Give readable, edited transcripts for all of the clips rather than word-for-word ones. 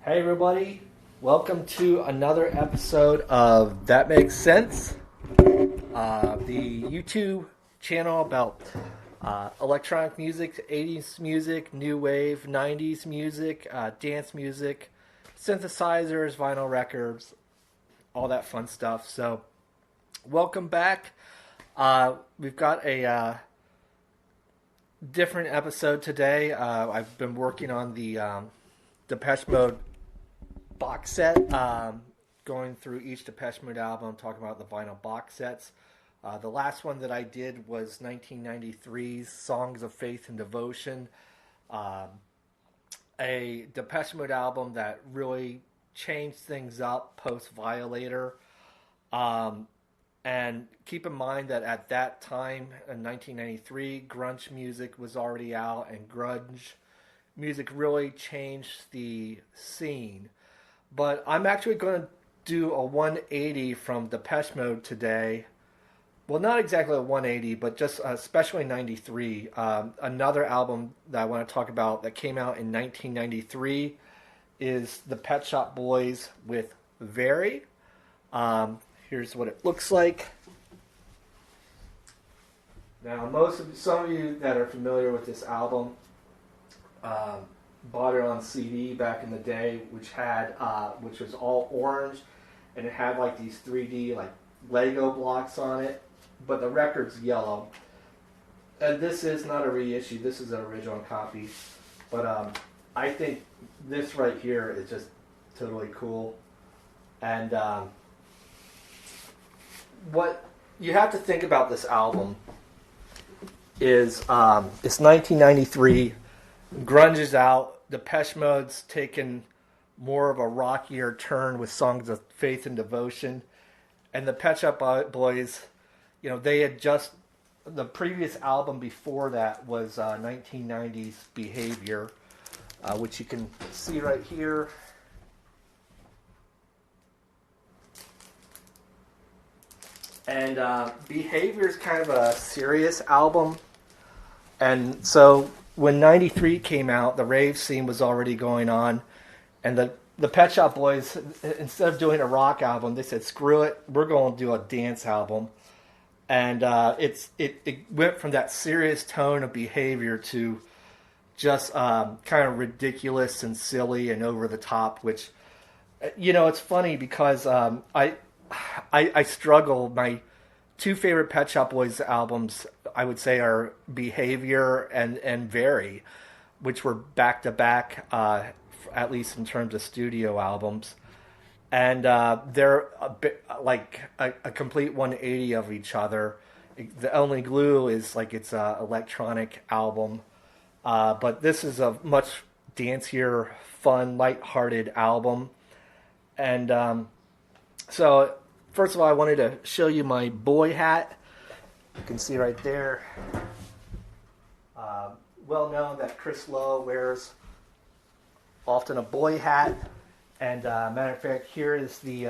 Hey everybody, welcome to another episode of That Makes Sense, the YouTube channel about electronic music, 80s music, new wave, 90s music, dance music, synthesizers, vinyl records, all that fun stuff. So, welcome back. We've got a different episode today. I've been working on the Depeche Mode box set, going through each Depeche Mode album, talking about the vinyl box sets. The last one that I did was 1993's Songs of Faith and Devotion, a Depeche Mode album that really changed things up post Violator. And keep in mind that at that time, in 1993, grunge music was already out, and grunge music really changed the scene. But I'm actually going to do a 180 from Depeche Mode today. Well, not exactly a 180, but just especially 93. Another album that I want to talk about that came out in 1993 is the Pet Shop Boys with Very. Here's what it looks like. Now, some of you that are familiar with this album bought it on CD back in the day, which was all orange, and it had like these 3D like Lego blocks on it, but the record's yellow. And this is not a reissue; this is an original copy. But I think this right here is just totally cool. And what you have to think about this album is it's 1993. Grunge is out. Depeche Mode's taken more of a rockier turn with Songs of Faith and Devotion, and the Pet Shop Boys, they had the previous album before that was 1990's Behavior, which you can see right here. And Behavior is kind of a serious album, and so when 93 came out, the rave scene was already going on, and the Pet Shop Boys, instead of doing a rock album, they said, screw it, we're going to do a dance album. And it went from that serious tone of Behavior to just kind of ridiculous and silly and over the top, which, it's funny because I struggle. My two favorite Pet Shop Boys albums, I would say, are Behavior and Very, which were back to back, at least in terms of studio albums. And they're a bit like a complete 180 of each other. The only glue is like it's an electronic album, but this is a much dancier, fun, light-hearted album. And so, first of all, I wanted to show you my boy hat. You can see right there. Well known that Chris Lowe wears often a boy hat. And matter of fact, here is the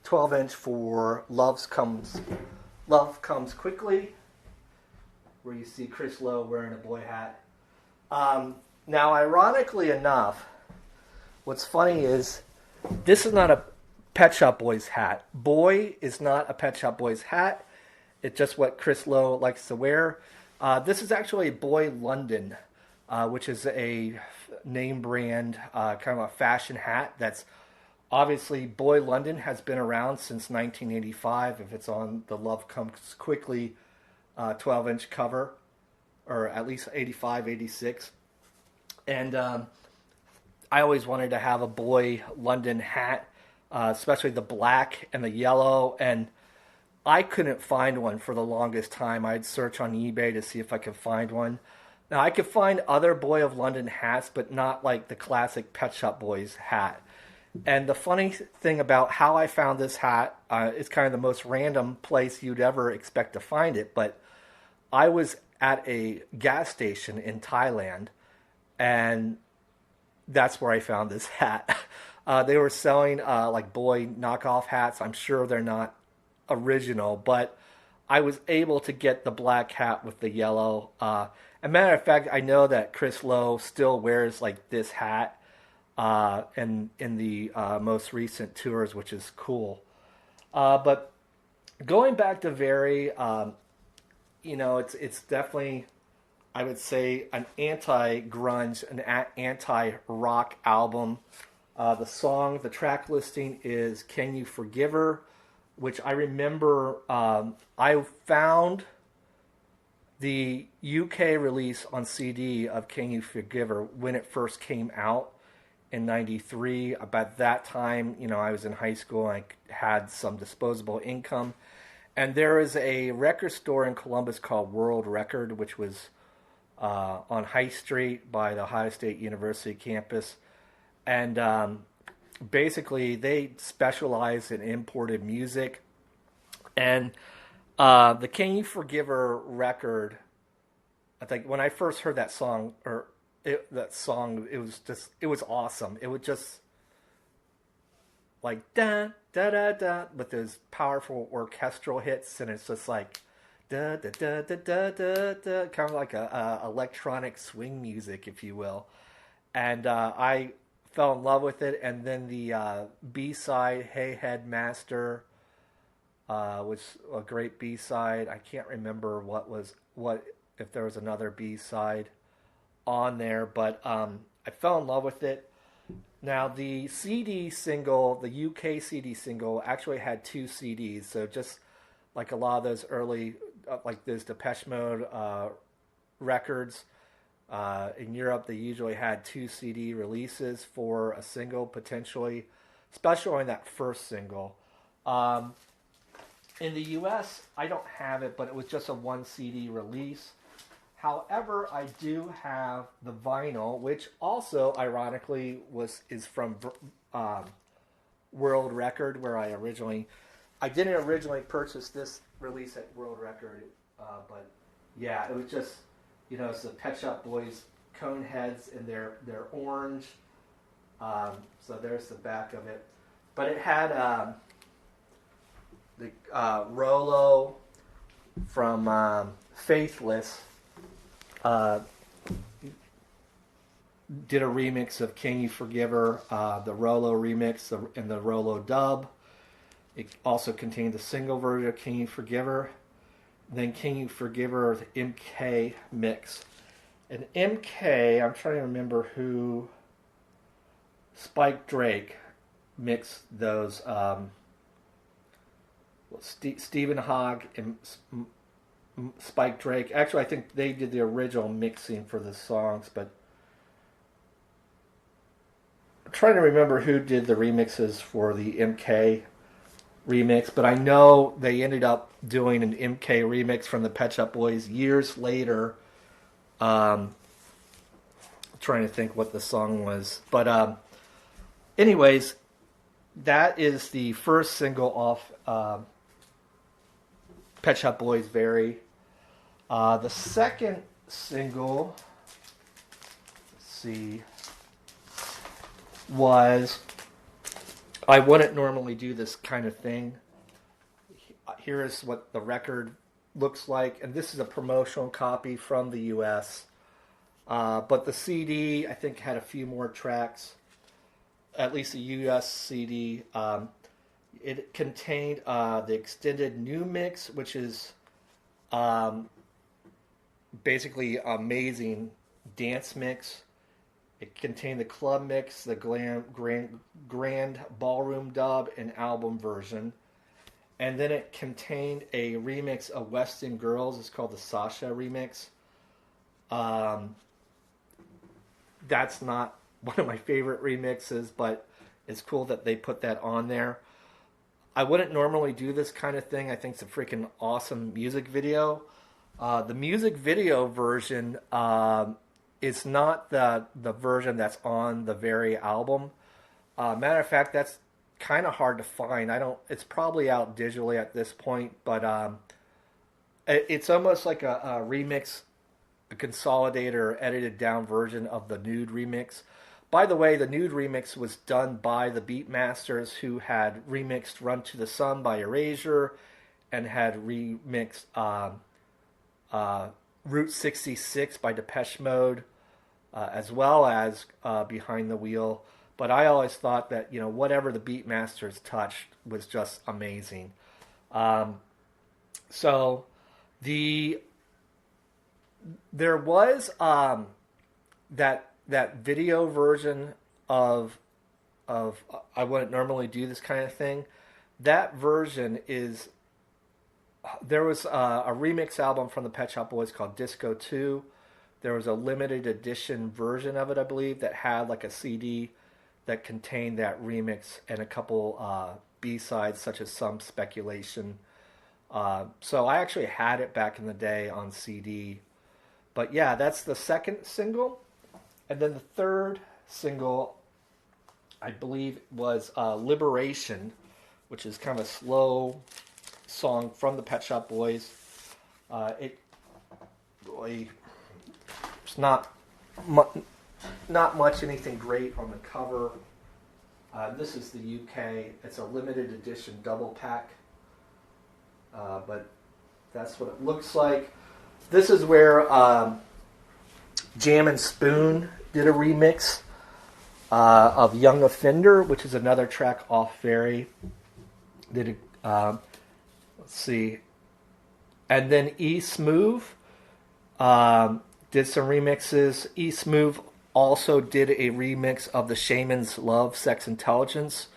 12-inch for Love Comes Quickly, where you see Chris Lowe wearing a boy hat. Now, ironically enough, what's funny is this is not a Pet Shop Boys hat. Boy is not a Pet Shop Boys hat. It's just what Chris Lowe likes to wear. This is actually Boy London, which is a name brand, kind of a fashion hat. That's obviously Boy London has been around since 1985. If it's on the Love Comes Quickly 12-inch cover, or at least 85, 86. And I always wanted to have a Boy London hat, especially the black and the yellow, and I couldn't find one for the longest time. I'd search on eBay to see if I could find one. Now, I could find other Boy of London hats, but not like the classic Pet Shop Boys hat. And the funny thing about how I found this hat is kind of the most random place you'd ever expect to find it, but I was at a gas station in Thailand, and that's where I found this hat. They were selling like Boy knockoff hats. I'm sure they're not original, but I was able to get the black hat with the yellow. As a matter of fact, I know that Chris Lowe still wears like this hat and in the most recent tours, which is cool. But going back to Very, it's definitely, I would say, an anti-grunge, an anti-rock album. The track listing is "Can You Forgive Her," which I remember I found the UK release on CD of "Can You Forgive Her" when it first came out in '93. About that time, I was in high school and I had some disposable income. And there is a record store in Columbus called World Record, which was on High Street by the Ohio State University campus. And basically, they specialize in imported music. And the "Can You Forgive Her" record, I think when I first heard that song, it was awesome. It was just like da da da da with those powerful orchestral hits, and it's just like da da da da da da, da kind of like a electronic swing music, if you will. And I fell in love with it. And then the B side, "Hey Headmaster," was a great B side. I can't remember what if there was another B side on there, but I fell in love with it. Now, the CD single, the UK CD single, actually had two CDs. So just like a lot of those early, like those Depeche Mode records, in Europe, they usually had two CD releases for a single, potentially, especially in that first single. In the US, I don't have it, but it was just a one CD release. However, I do have the vinyl, which also, ironically, is from World Record, where I didn't originally purchase this release at World Record, but yeah, it was just, it's the Pet Shop Boys cone heads, and they're orange. So there's the back of it, but it had the Rolo from Faithless. Did a remix of "Can You Forgive Her," the Rolo remix and the Rolo dub. It also contained the single version of "Can You Forgive Her." Then "Can You Forgive Her," the MK mix. And MK, I'm trying to remember who. Spike Drake mixed those. Stephen Hogg and Spike Drake. Actually, I think they did the original mixing for the songs, but I'm trying to remember who did the remixes for the MK remix, but I know they ended up doing an MK remix from the Pet Shop Boys years later. Trying to think what the song was, but anyways, that is the first single off Pet Shop Boys' Very. The second single, let's see, was, I wouldn't normally do this kind of thing. Here is what the record looks like, and this is a promotional copy from the US. But the CD, I think, had a few more tracks, at least the US CD. It contained the extended new mix, which is basically amazing dance mix. It contained the club mix, the grand ballroom dub, and album version. And then it contained a remix of Weston Girls. It's called the Sasha remix. That's not one of my favorite remixes, but it's cool that they put that on there. I wouldn't normally do this kind of thing. I think it's a freaking awesome music video. The music video version is not the version that's on the Very album. Matter of fact, that's kind of hard to find. It's probably out digitally at this point, but it's almost like a remix, a consolidated or edited down version of the Nude remix. By the way, the Nude remix was done by the Beatmasters, who had remixed "Run to the Sun" by Erasure and had remixed Route 66 by Depeche Mode, as well as Behind the Wheel But I always thought that, whatever the Beatmasters touched was just amazing. So the there was that video version of I wouldn't normally do this kind of thing. That version is there was a remix album from the Pet Shop Boys called Disco 2. There was a limited edition version of it, I believe, that had like a CD that contained that remix and a couple B-sides, such as Some Speculation. So I actually had it back in the day on CD. But yeah, that's the second single. And then the third single, I believe, was Liberation, which is kind of a slow song from the Pet Shop Boys. It's not much anything great on the cover. This is the UK. It's a limited edition double pack. But that's what it looks like. This is where Jam and Spoon did a remix of Young Offender, which is another track off Fairy. Let's see. And then E Smooth did some remixes. E Smooth also did a remix of the Shaman's Love, Sex, Intelligence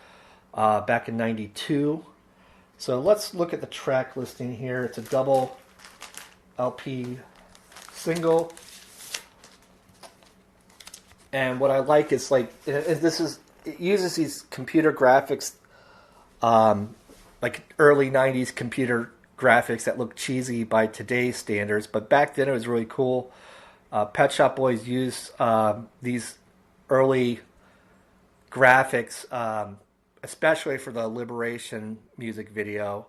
back in '92. So let's look at the track listing here. It's a double LP single. And what I like is it uses these computer graphics, like early 90s computer graphics that look cheesy by today's standards. But back then it was really cool. Pet Shop Boys used these early graphics, especially for the Liberation music video,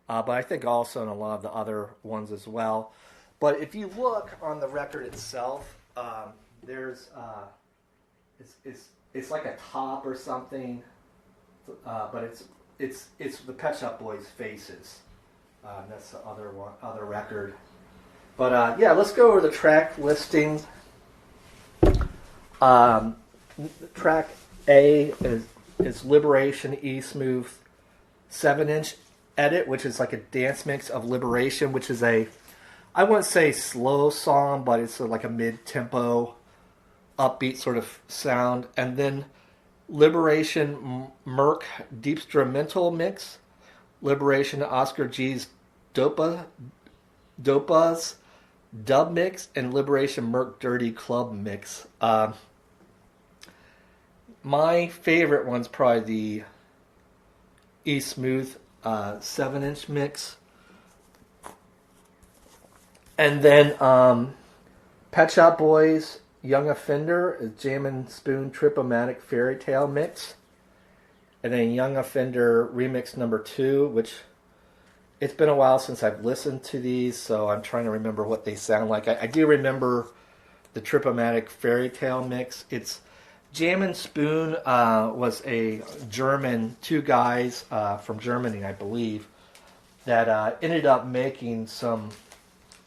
but I think also in a lot of the other ones as well. But if you look on the record itself, there's it's like a top or something, but it's the Pet Shop Boys faces. That's the other record. But yeah, let's go over the track listing. Track A is Liberation E Smooth 7-inch edit, which is like a dance mix of Liberation, which is I wouldn't say slow song, but it's like a mid-tempo, upbeat sort of sound. And then Liberation Merc Deep Instrumental mix, Liberation Oscar G's Dopa's dub mix, and Liberation Merc Dirty Club mix. My favorite one's probably the E Smooth 7-inch mix. And then Pet Shop Boys Young Offender is Jam and Spoon Trip-O-Matic Fairy Tale mix. And then Young Offender remix number 2, which it's been a while since I've listened to these, so I'm trying to remember what they sound like. I do remember the Trip-O-Matic Fairy Tale mix. It's Jam and Spoon was a German, two guys from Germany, I believe, that ended up making some.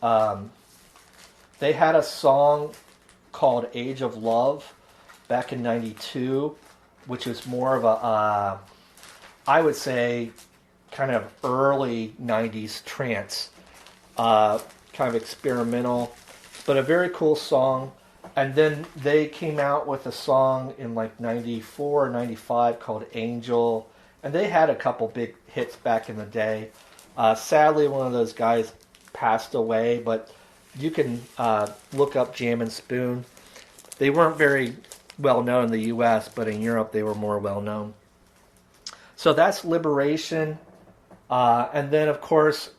They had a song called Age of Love back in '92, which was more of a, I would say, kind of early '90s trance, kind of experimental, but a very cool song. And then they came out with a song in like 94 or 95 called Angel. And they had a couple big hits back in the day. Sadly, one of those guys passed away, but you can look up Jam and Spoon. They weren't very well known in the U.S., but in Europe they were more well known. So that's Liberation. And then, of course,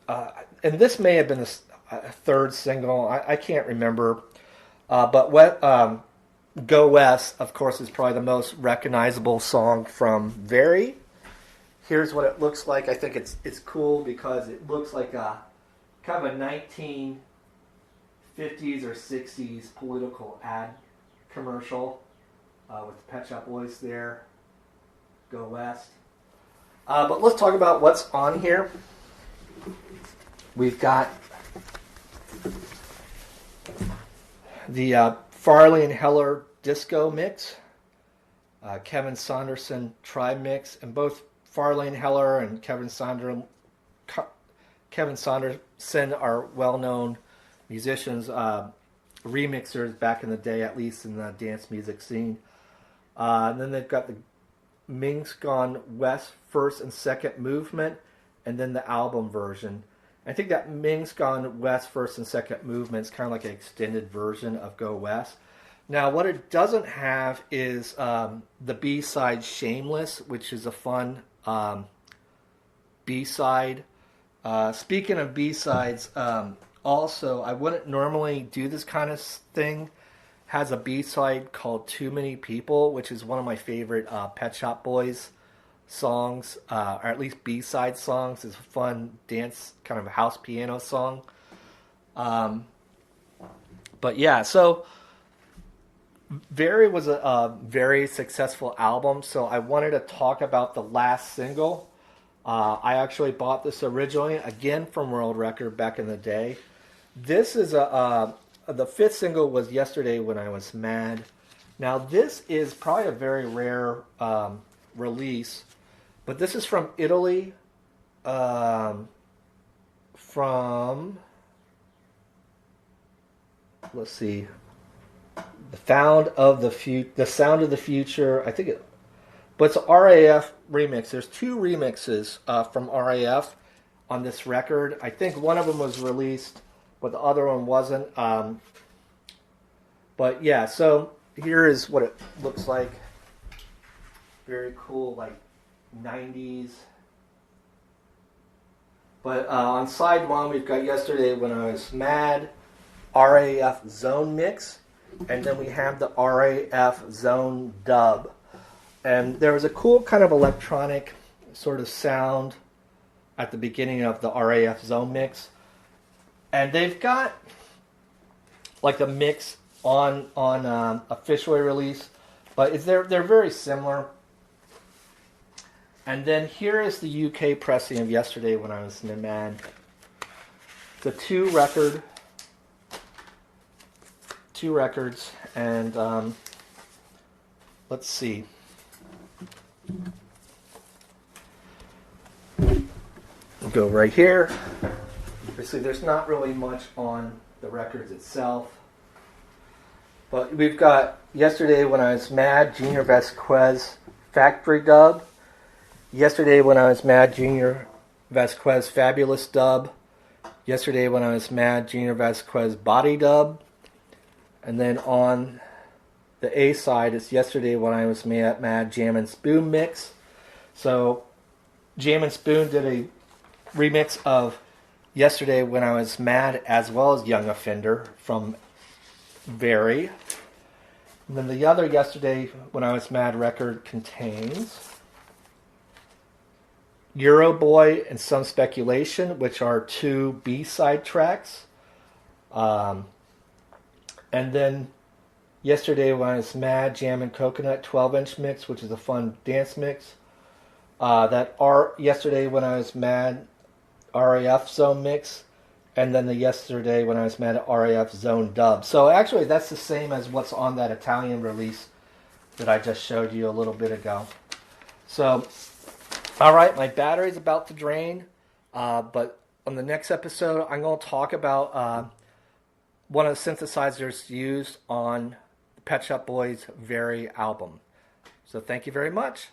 and this may have been a third single. I can't remember. But Go West, of course, is probably the most recognizable song from Very. Here's what it looks like. I think it's cool because it looks like a kind of a 1950s or 60s political ad commercial with the Pet Shop Boys there. Go West. But let's talk about what's on here. We've got the Farley and Heller disco mix. Kevin Saunderson Tribe Mix, and both Farlane Heller and Kevin Saunderson are well-known musicians, remixers back in the day, at least in the dance music scene. And then they've got the Ming's Gone West first and second movement, and then the album version. I think that Ming's Gone West first and second movement is kind of like an extended version of Go West. Now, what it doesn't have is the B-side Shameless, which is a fun B-side. Speaking of B-sides, also, I wouldn't normally do this kind of thing. Has a B-side called Too Many People, which is one of my favorite Pet Shop Boys songs, or at least B-side songs. It's a fun dance, kind of house piano song. But yeah, so Very was a very successful album, so I wanted to talk about the last single. I actually bought this originally, again from World Record back in the day. This is the fifth single was Yesterday When I Was Mad. Now this is probably a very rare release, but this is from Italy, from, let's see, The Sound of the Future, I think it, but it's an RAF remix. There's two remixes from RAF on this record. I think one of them was released, but the other one wasn't. But yeah, so here is what it looks like. Very cool, like 90s. But on side one, we've got Yesterday When I Was Mad, RAF Zone Mix, and then we have the RAF Zone Dub. And there was a cool kind of electronic sort of sound at the beginning of the RAF Zone Mix. And they've got like a mix on officially released, but they're very similar. And then here is the UK pressing of Yesterday When I Was Mad. The two records, and let's see. We'll go right here. Obviously, there's not really much on the records itself, but we've got Yesterday When I Was Mad, Junior Vasquez Factory Dub. Yesterday When I Was Mad, Junior Vasquez Fabulous Dub. Yesterday When I Was Mad, Junior Vasquez Body Dub. And then on the A side, it's Yesterday When I Was Mad Jam and Spoon Mix. So Jam and Spoon did a remix of Yesterday When I Was Mad as well as Young Offender from Very. And then the other Yesterday When I Was Mad record contains Euro Boy and Some Speculation, which are two B-side tracks. And then Yesterday When I Was Mad, Jam and Coconut 12-inch mix, which is a fun dance mix. Yesterday When I Was Mad, RAF Zone mix. And then the Yesterday When I Was Mad, RAF Zone dub. So actually that's the same as what's on that Italian release that I just showed you a little bit ago. So, alright, my battery's about to drain. But on the next episode, I'm going to talk about one of the synthesizers used on the Pet Shop Boys' Very album. So thank you very much.